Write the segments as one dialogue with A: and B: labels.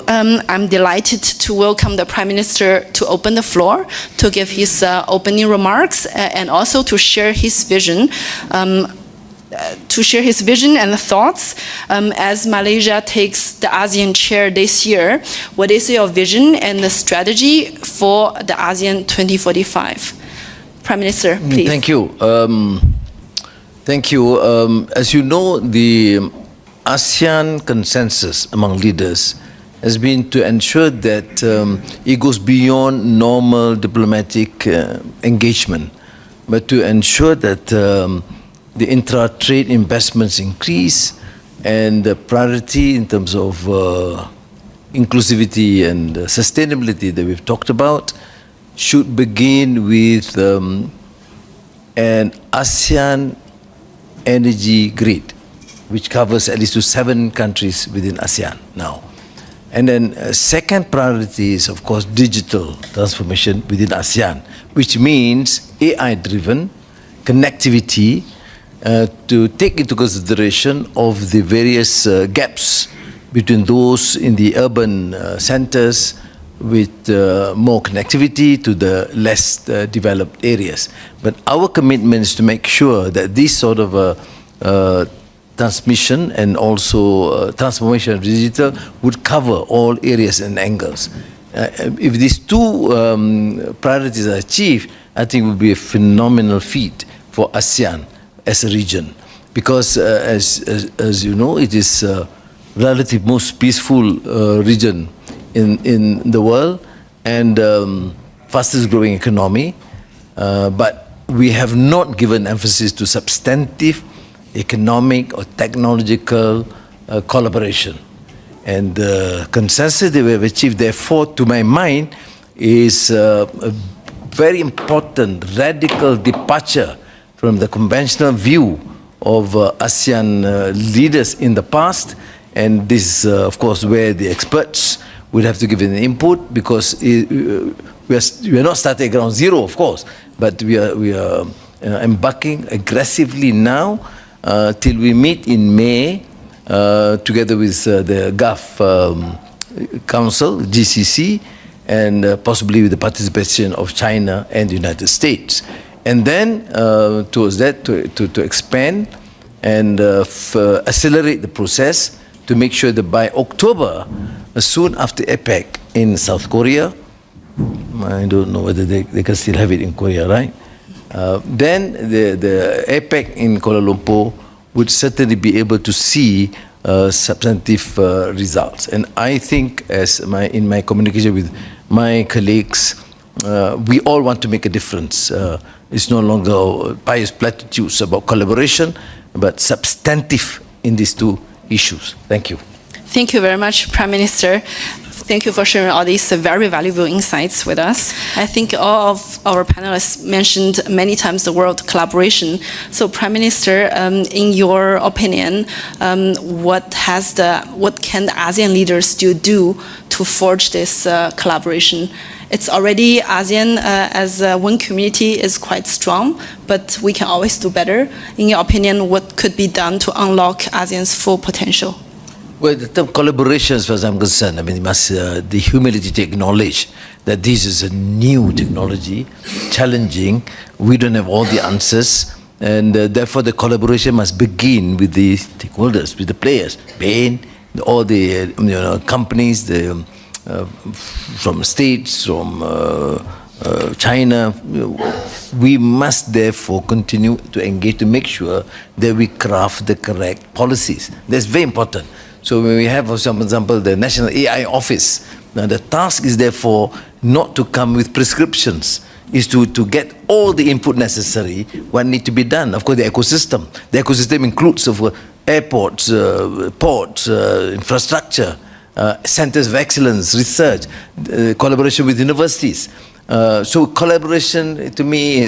A: I'm delighted to welcome the Prime Minister to open the floor, to give his opening remarks, and also to share his vision. And thoughts. As Malaysia takes the ASEAN chair this year, what is your vision and the strategy for the ASEAN 2045? Prime Minister, please.
B: Thank you. Thank you. As you know, the ASEAN consensus among leaders has been to ensure that it goes beyond normal diplomatic engagement, but to ensure that the intra-trade investments increase, and the priority in terms of inclusivity and sustainability that we've talked about should begin with an ASEAN energy grid, which covers at least 7 countries within ASEAN now. And then second priority is, of course, digital transformation within ASEAN, which means AI-driven connectivity, to take into consideration of the various gaps between those in the urban centers with more connectivity to the less developed areas. But our commitment is to make sure that this sort of transmission and also transformation of digital would cover all areas and angles. If these two priorities are achieved, I think it will be a phenomenal feat for ASEAN as a region, because as you know, it is relatively most peaceful region in the world, and fastest growing economy, but we have not given emphasis to substantive economic or technological collaboration. And the consensus that we have achieved, therefore, to my mind, is a very important radical departure from the conventional view of ASEAN leaders in the past. And this is, of course, where the experts would have to give an input, because we are not starting at ground zero, of course, but we are embarking aggressively now till we meet in May together with the Gulf Council, GCC, and possibly with the participation of China and the United States. And then towards that, to expand and accelerate the process to make sure that by October, soon after APEC in South Korea, I don't know whether they can still have it in Korea, right? Then the APEC in Kuala Lumpur would certainly be able to see substantive results. And I think, in my communication with my colleagues, we all want to make a difference. It's no longer pious platitudes about collaboration, but substantive in these two issues. Thank you.
A: Thank you very much, Prime Minister. Thank you for sharing all these very valuable insights with us. I think all of our panelists mentioned many times the word collaboration. So, Prime Minister, in your opinion, what can the ASEAN leaders still do to forge this collaboration? It's already ASEAN as one community is quite strong, but we can always do better. In your opinion, what could be done to unlock ASEAN's full potential?
B: Well, the term collaboration, as far as I'm concerned, I mean, the humility to acknowledge that this is a new technology, challenging. We don't have all the answers, and therefore the collaboration must begin with the stakeholders, with the players, Bain, all the companies, from states, from China. We must therefore continue to engage to make sure that we craft the correct policies. That's very important. So when we have, for example, the National AI Office, now the task is therefore not to come with prescriptions, is to get all the input necessary, what needs to be done. Of course, the ecosystem. The ecosystem includes airports, ports, infrastructure, centers of excellence, research, collaboration with universities. So collaboration, to me,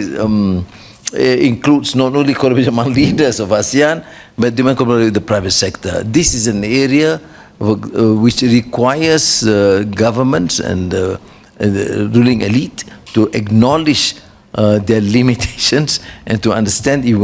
B: includes not only collaboration among leaders of ASEAN, but demand collaboration with the private sector. This is an area which requires governments and the ruling elite to acknowledge their limitations and to understand if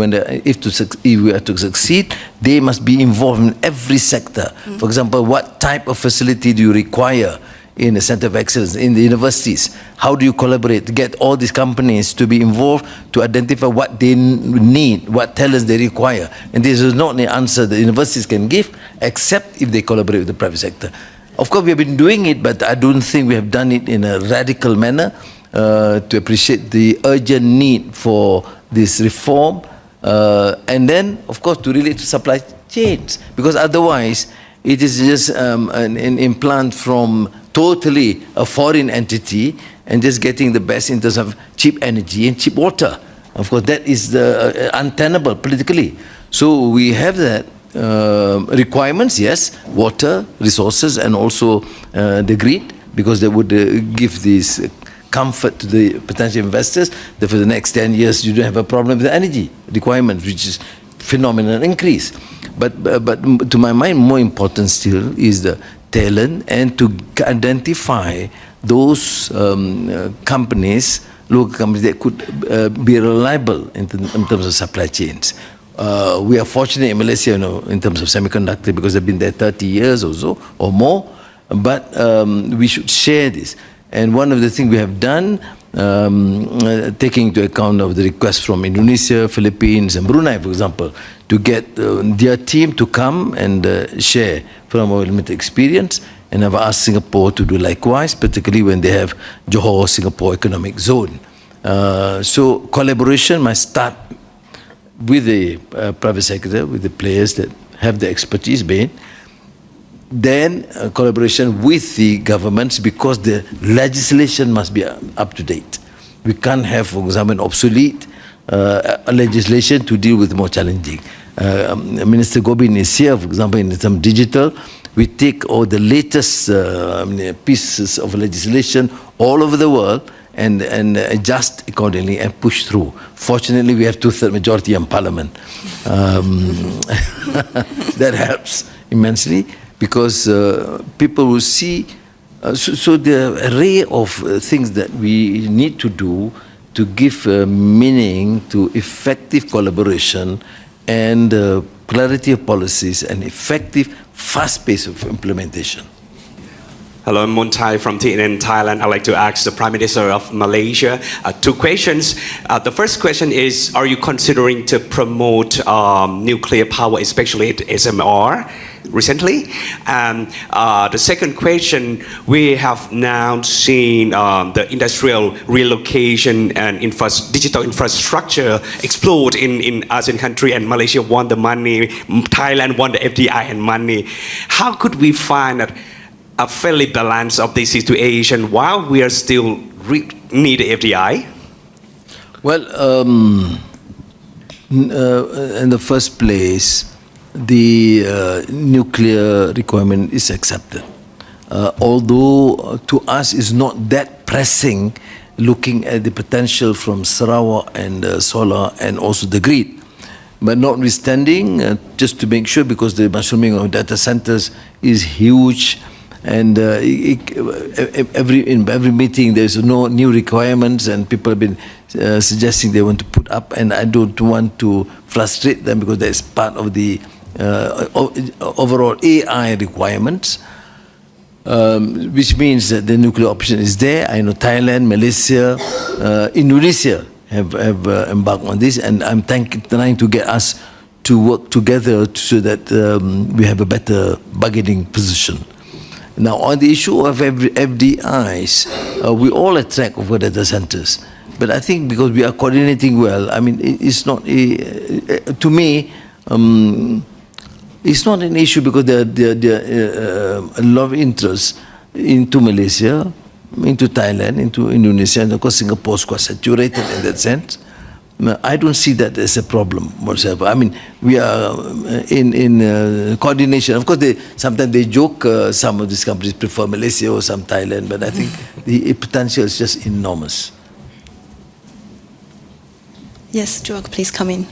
B: we are to succeed, they must be involved in every sector. For example, what type of facility do you require in the Center of Excellence, in the universities? How do you collaborate to get all these companies to be involved to identify what they need, what talents they require? And this is not the answer the universities can give, except if they collaborate with the private sector. Of course, we have been doing it, but I don't think we have done it in a radical manner to appreciate the urgent need for this reform. And then, of course, to relate to supply chains, because otherwise, it is just an implant from totally a foreign entity and just getting the best in terms of cheap energy and cheap water. Of course, that is untenable politically. So we have that requirements, yes, water, resources, and also the grid, because they would give this comfort to the potential investors that for the next 10 years you don't have a problem with the energy requirements, which is phenomenal increase. But to my mind, more important still is the talent and to identify those companies, local companies that could be reliable in terms of supply chains. We are fortunate in Malaysia, in terms of semiconductor, because they've been there 30 years or so, or more. But we should share this. And one of the things we have done, taking into account of the request from Indonesia, Philippines, and Brunei, for example, to get their team to come and share from our limited experience, and I've asked Singapore to do likewise, particularly when they have Johor Singapore Economic Zone. So collaboration must start with the private sector, with the players that have the expertise being. Then collaboration with the governments, because the legislation must be up to date. We can't have, for example, an obsolete legislation to deal with more challenging. Minister Gobin is here, for example, in some digital. We take all the latest pieces of legislation all over the world and adjust accordingly and push through. Fortunately, we have 2/3 majority in Parliament. That helps immensely, because people will see. So the array of things that we need to do to give meaning to effective collaboration and clarity of policies and effective, fast pace of implementation.
C: Hello, I'm Montai from TNN Thailand. I'd like to ask the Prime Minister of Malaysia 2 questions. The first question is, are you considering to promote nuclear power, especially at SMR, recently? And the second question, we have now seen the industrial relocation and digital infrastructure explode in ASEAN country, and Malaysia won the money, Thailand won the FDI and money. How could we find a fairly balance of this situation while we are still need FDI?
B: Well, in the first place, the nuclear requirement is accepted. Although to us is not that pressing, looking at the potential from Sarawak and solar and also the grid. But notwithstanding, just to make sure, because the mushrooming of data centers is huge, and in every meeting there's no new requirements, and people have been suggesting they want to put up, and I don't want to frustrate them, because that's part of the overall AI requirements, which means that the nuclear option is there. I know Thailand, Malaysia, Indonesia have embarked on this, and I'm trying to get us to work together so that we have a better bargaining position. Now, on the issue of FDIs, we all attract over data centers. But I think because we are coordinating well, I mean, it's not, to me, it's not an issue, because there are a lot of interest into Malaysia, into Thailand, into Indonesia, and of course Singapore is quite saturated in that sense. I don't see that as a problem whatsoever. I mean, we are in coordination. Of course, sometimes they joke, some of these companies prefer Malaysia or some Thailand, but I think the potential is just enormous.
A: Yes, Joak, please come in.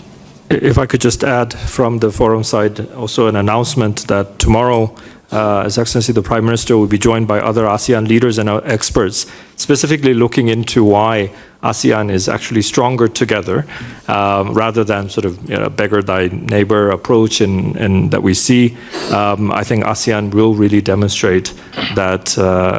D: If I could just add from the forum side also an announcement that tomorrow, His Excellency the Prime Minister will be joined by other ASEAN leaders and experts, specifically looking into why ASEAN is actually stronger together, rather than sort of beggar thy neighbor approach and that we see. I think ASEAN will really demonstrate that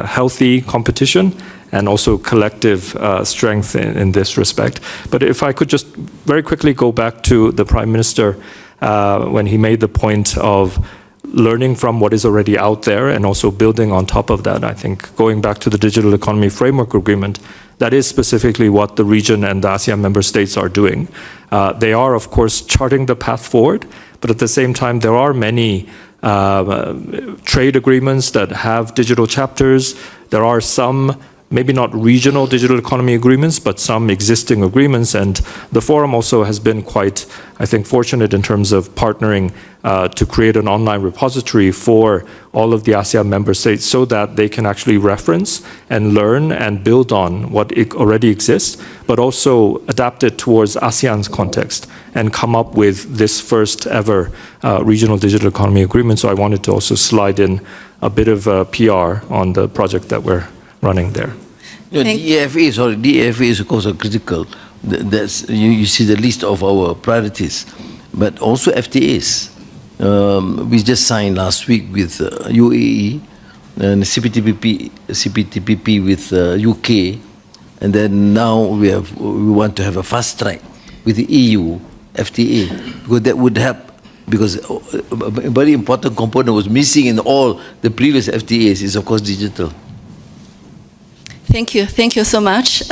D: healthy competition and also collective strength in this respect. But if I could just very quickly go back to the Prime Minister when he made the point of learning from what is already out there and also building on top of that. I think going back to the Digital Economy Framework Agreement, that is specifically what the region and the ASEAN member states are doing. They are, of course, charting the path forward, but at the same time, there are many trade agreements that have digital chapters. There are some maybe not regional digital economy agreements, but some existing agreements. And the forum also has been quite, I think, fortunate in terms of partnering to create an online repository for all of the ASEAN member states so that they can actually reference and learn and build on what already exists, but also adapt it towards ASEAN's context and come up with this first ever regional digital economy agreement. So I wanted to also slide in a bit of PR on the project that we're running there.
B: DEFA is of course critical. That's you see the list of our priorities, but also FTAs. We just signed last week with UAE and CPTPP with UK, and then now we want to have a fast track with the EU FTA, because that would help. Because a very important component was missing in all the previous FTAs is of course digital.
A: Thank you so much.